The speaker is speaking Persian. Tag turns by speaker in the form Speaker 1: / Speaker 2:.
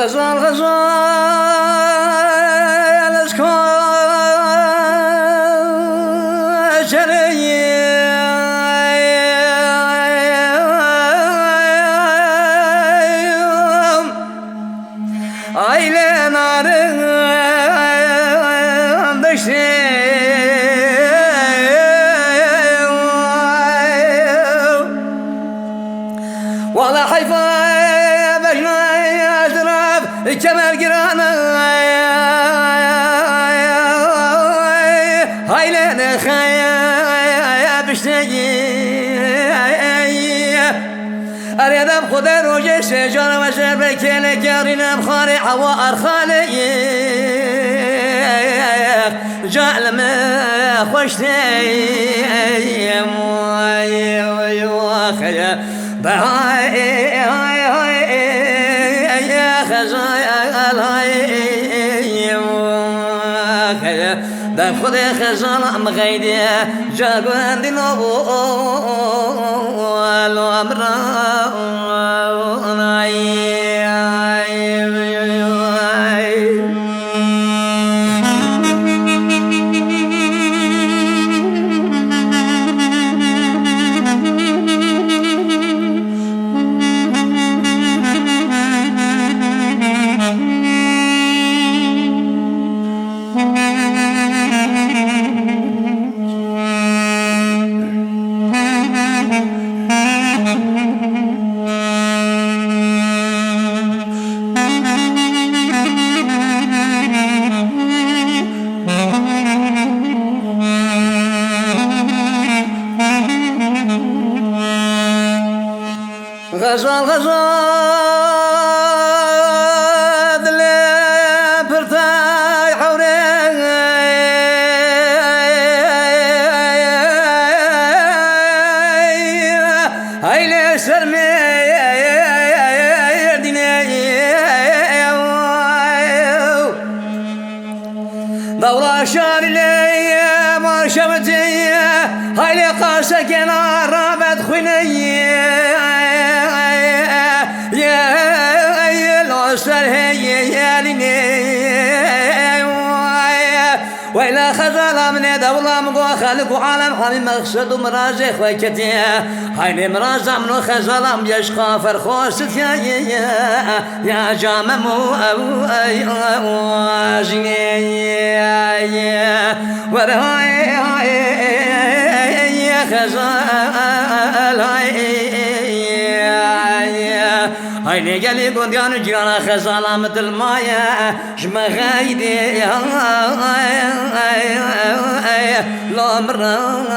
Speaker 1: غزال غزال اسكن شري عيلة نار دشي والله حيفا كمال قرانا هايلين خايا بشتاقي أريد بخذ روجي شجر وشر بكيل جارنا بخاري حوا أرخالي جعل ما خوشتي دم خودی خجالم مغیدی جاگوان دلو غزال غزال اللي برتاي حوري هاي لي سرمي دورة شار لي ما شمتي هاي لي قاسك انا رابط خني وإلى خزالة من دولة مقوى خالق وعالم حامي مقصد ومراجع خويكتي هايني مراجع منو خزالة ميشقى فرخوست يا جاممو ورهاي خزال هايني قالي قنديان جيانا خزالة مثل مايا جمغايدي لا مرة